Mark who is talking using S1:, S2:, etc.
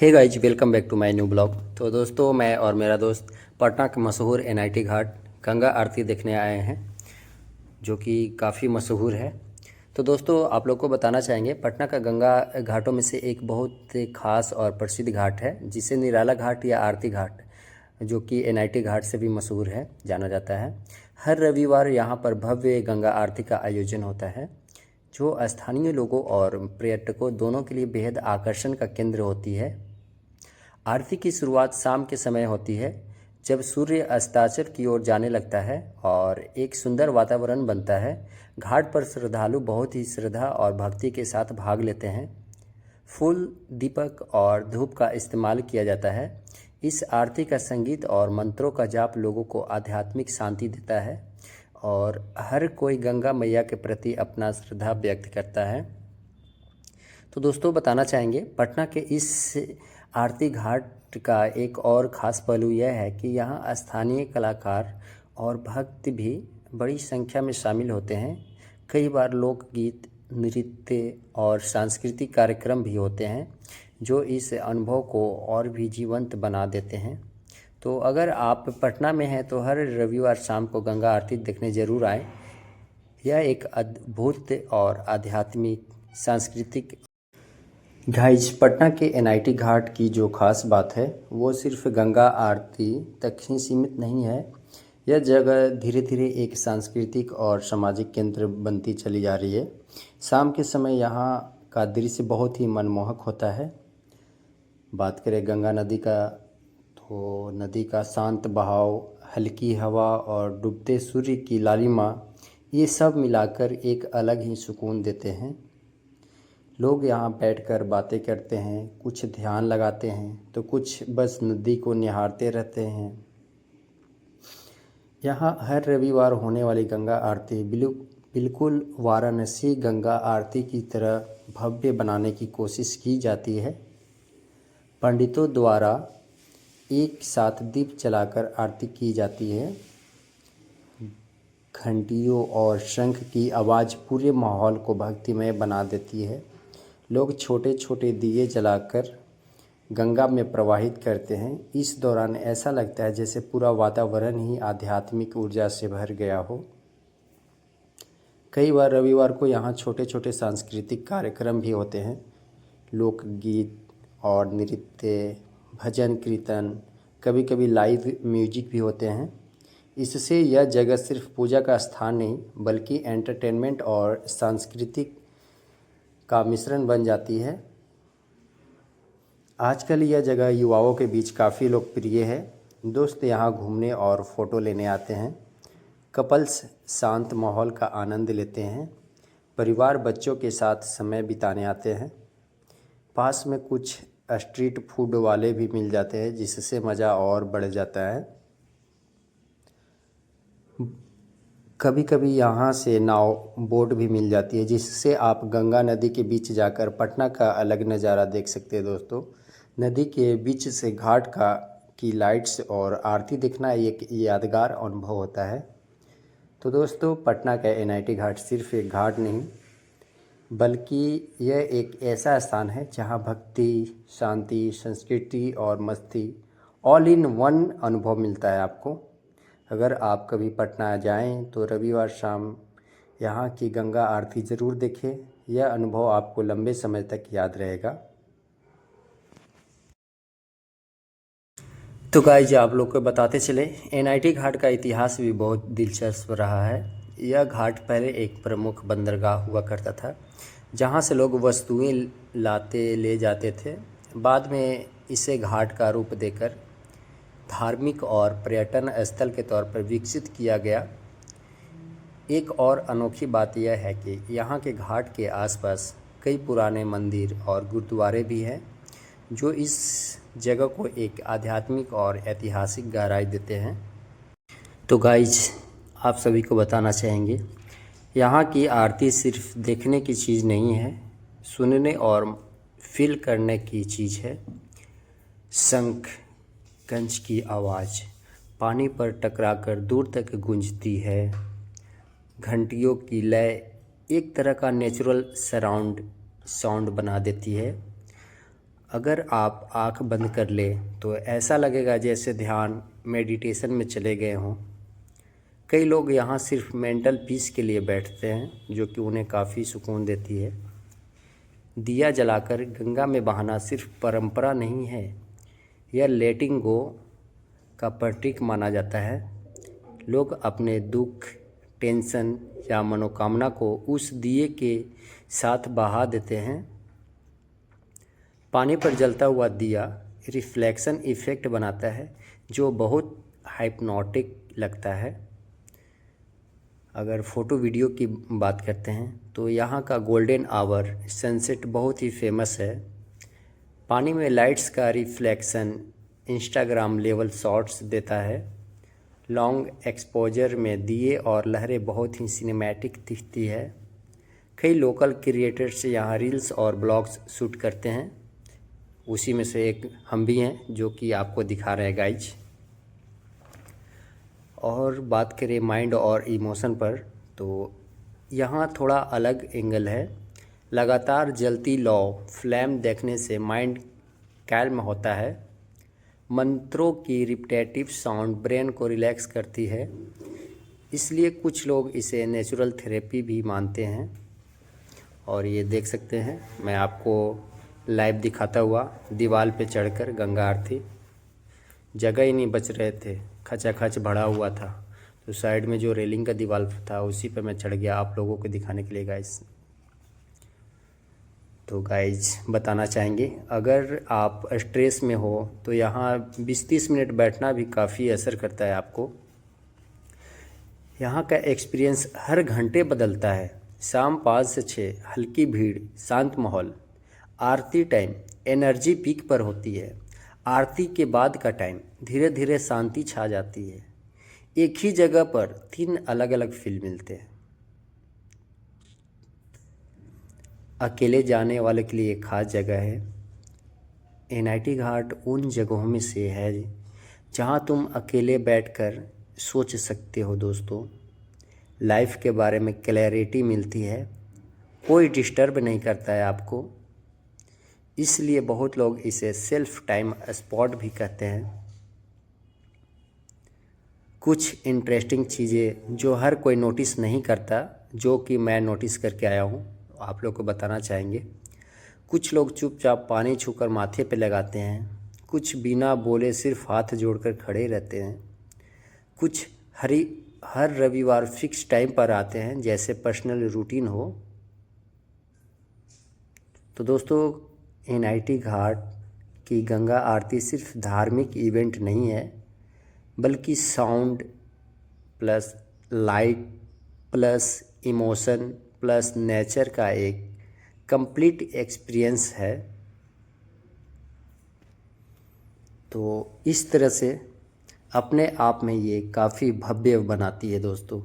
S1: Hey guys, welcome back to my new blog. तो दोस्तों, मैं और मेरा दोस्त पटना के मशहूर एनआईटी घाट गंगा आरती देखने आए हैं, जो कि काफ़ी मशहूर है। तो दोस्तों, आप लोग को बताना चाहेंगे, पटना का गंगा घाटों में से एक बहुत ख़ास और प्रसिद्ध घाट है, जिसे निराला घाट या आरती घाट, जो कि एनआईटी घाट से भी मशहूर है, जाना जाता है। हर रविवार यहाँ पर भव्य गंगा आरती का आयोजन होता है, जो स्थानीय लोगों और पर्यटकों दोनों के लिए बेहद आकर्षण का केंद्र होती है। आरती की शुरुआत शाम के समय होती है, जब सूर्य अस्ताचल की ओर जाने लगता है और एक सुंदर वातावरण बनता है। घाट पर श्रद्धालु बहुत ही श्रद्धा और भक्ति के साथ भाग लेते हैं। फूल, दीपक और धूप का इस्तेमाल किया जाता है। इस आरती का संगीत और मंत्रों का जाप लोगों को आध्यात्मिक शांति देता है और हर कोई गंगा मैया के प्रति अपना श्रद्धा व्यक्त करता है। तो दोस्तों, बताना चाहेंगे, पटना के इस आरती घाट का एक और ख़ास पहलू यह है कि यहाँ स्थानीय कलाकार और भक्त भी बड़ी संख्या में शामिल होते हैं। कई बार लोकगीत, नृत्य और सांस्कृतिक कार्यक्रम भी होते हैं, जो इस अनुभव को और भी जीवंत बना देते हैं। तो अगर आप पटना में हैं तो हर रविवार शाम को गंगा आरती देखने ज़रूर आएँ। यह एक अद्भुत और आध्यात्मिक सांस्कृतिक गाइज, पटना के एनआईटी घाट की जो खास बात है, वो सिर्फ गंगा आरती तक ही सीमित नहीं है। यह जगह धीरे धीरे एक सांस्कृतिक और सामाजिक केंद्र बनती चली जा रही है। शाम के समय यहाँ का दृश्य बहुत ही मनमोहक होता है। बात करें गंगा नदी का, तो नदी का शांत बहाव, हल्की हवा और डूबते सूर्य की लालिमा, ये सब मिलाकर एक अलग ही सुकून देते हैं। लोग यहाँ बैठकर बातें करते हैं, कुछ ध्यान लगाते हैं तो कुछ बस नदी को निहारते रहते हैं। यहाँ हर रविवार होने वाली गंगा आरती बिल्कुल वाराणसी गंगा आरती की तरह भव्य बनाने की कोशिश की जाती है। पंडितों द्वारा एक साथ दीप जलाकर आरती की जाती है। घंटियों और शंख की आवाज़ पूरे माहौल को भक्तिमय बना देती है। लोग छोटे छोटे दिए जलाकर गंगा में प्रवाहित करते हैं। इस दौरान ऐसा लगता है जैसे पूरा वातावरण ही आध्यात्मिक ऊर्जा से भर गया हो। कई बार रविवार को यहाँ छोटे छोटे सांस्कृतिक कार्यक्रम भी होते हैं। लोकगीत और नृत्य, भजन कीर्तन, कभी कभी लाइव म्यूजिक भी होते हैं। इससे यह जगह सिर्फ पूजा का स्थान नहीं, बल्कि एंटरटेनमेंट और सांस्कृतिक का मिश्रण बन जाती है। आजकल यह जगह युवाओं के बीच काफ़ी लोकप्रिय है। दोस्त यहाँ घूमने और फ़ोटो लेने आते हैं। कपल्स शांत माहौल का आनंद लेते हैं। परिवार बच्चों के साथ समय बिताने आते हैं। पास में कुछ स्ट्रीट फूड वाले भी मिल जाते हैं, जिससे मज़ा और बढ़ जाता है। कभी कभी यहाँ से नाव बोट भी मिल जाती है, जिससे आप गंगा नदी के बीच जाकर पटना का अलग नज़ारा देख सकते हैं। दोस्तों, नदी के बीच से घाट का की लाइट्स और आरती देखना एक यादगार अनुभव होता है। तो दोस्तों, पटना का एनआईटी घाट सिर्फ एक घाट नहीं, बल्कि यह एक ऐसा स्थान है जहाँ भक्ति, शांति, संस्कृति और मस्ती ऑल इन वन अनुभव मिलता है आपको। अगर आप कभी पटना जाएं तो रविवार शाम यहाँ की गंगा आरती ज़रूर देखें। यह अनुभव आपको लंबे समय तक याद रहेगा। तो गाइज, आप लोग को बताते चले, एनआईटी घाट का इतिहास भी बहुत दिलचस्प रहा है। यह घाट पहले एक प्रमुख बंदरगाह हुआ करता था, जहाँ से लोग वस्तुएं ले जाते थे। बाद में इसे घाट का रूप देकर धार्मिक और पर्यटन स्थल के तौर पर विकसित किया गया। एक और अनोखी बात यह है कि यहाँ के घाट के आसपास कई पुराने मंदिर और गुरुद्वारे भी हैं, जो इस जगह को एक आध्यात्मिक और ऐतिहासिक गहराई देते हैं। तो गाइज, आप सभी को बताना चाहेंगे, यहाँ की आरती सिर्फ देखने की चीज़ नहीं है, सुनने और फील करने की चीज़ है। शंख गंज की आवाज़ पानी पर टकराकर दूर तक गूंजती है। घंटियों की लय एक तरह का नेचुरल सराउंड साउंड बना देती है। अगर आप आँख बंद कर ले तो ऐसा लगेगा जैसे ध्यान मेडिटेशन में चले गए हों। कई लोग यहाँ सिर्फ मेंटल पीस के लिए बैठते हैं, जो कि उन्हें काफ़ी सुकून देती है। दिया जलाकर गंगा में बहाना सिर्फ परंपरा नहीं है, यह लेटिंग गो का प्रतीक माना जाता है। लोग अपने दुख, टेंशन या मनोकामना को उस दिए के साथ बहा देते हैं। पानी पर जलता हुआ दिया रिफ्लेक्शन इफ़ेक्ट बनाता है, जो बहुत हाइप्नोटिक लगता है। अगर फ़ोटो वीडियो की बात करते हैं तो यहाँ का गोल्डन आवर सनसेट बहुत ही फेमस है। पानी में लाइट्स का रिफ्लेक्शन इंस्टाग्राम लेवल शॉट्स देता है। लॉन्ग एक्सपोजर में दिए और लहरें बहुत ही सिनेमैटिक दिखती है। कई लोकल क्रिएटर्स यहाँ रील्स और ब्लॉग्स शूट करते हैं, उसी में से एक हम भी हैं जो कि आपको दिखा रहे हैं गाइज। और बात करें माइंड और इमोशन पर तो यहाँ थोड़ा अलग एंगल है। लगातार जलती लौ फ्लेम देखने से माइंड कैल्म होता है। मंत्रों की रिपीटेटिव साउंड ब्रेन को रिलैक्स करती है, इसलिए कुछ लोग इसे नेचुरल थेरेपी भी मानते हैं। और ये देख सकते हैं, मैं आपको लाइव दिखाता हुआ दीवार पे चढ़कर गंगा आरती। जगह ही नहीं बच रहे थे, खचाखच भरा हुआ था, तो साइड में जो रेलिंग का दीवार था उसी पे मैं चढ़ गया आप लोगों को दिखाने के लिए गाइस। तो गाइज बताना चाहेंगे, अगर आप स्ट्रेस में हो तो यहाँ 20-30 मिनट बैठना भी काफ़ी असर करता है आपको। यहाँ का एक्सपीरियंस हर घंटे बदलता है। शाम 5 से 6 हल्की भीड़, शांत माहौल। आरती टाइम एनर्जी पीक पर होती है। आरती के बाद का टाइम धीरे धीरे शांति छा जाती है। एक ही जगह पर 3 अलग अलग फील मिलते हैं। अकेले जाने वाले के लिए खास जगह है। एनआईटी घाट उन जगहों में से है जहां तुम अकेले बैठकर सोच सकते हो दोस्तों। लाइफ के बारे में क्लैरिटी मिलती है, कोई डिस्टर्ब नहीं करता है आपको। इसलिए बहुत लोग इसे सेल्फ टाइम स्पॉट भी कहते हैं। कुछ इंटरेस्टिंग चीज़ें जो हर कोई नोटिस नहीं करता, जो कि मैं नोटिस करके आया हूँ, आप लोग को बताना चाहेंगे। कुछ लोग चुपचाप पानी छूकर माथे पे लगाते हैं। कुछ बिना बोले सिर्फ हाथ जोड़कर खड़े रहते हैं। कुछ हर रविवार फिक्स टाइम पर आते हैं, जैसे पर्सनल रूटीन हो। तो दोस्तों, एनआईटी घाट की गंगा आरती सिर्फ धार्मिक इवेंट नहीं है, बल्कि sound plus light plus emotion plus nature का एक कंप्लीट एक्सपीरियंस है। तो इस तरह से अपने आप में ये काफ़ी भव्य बनाती है दोस्तों।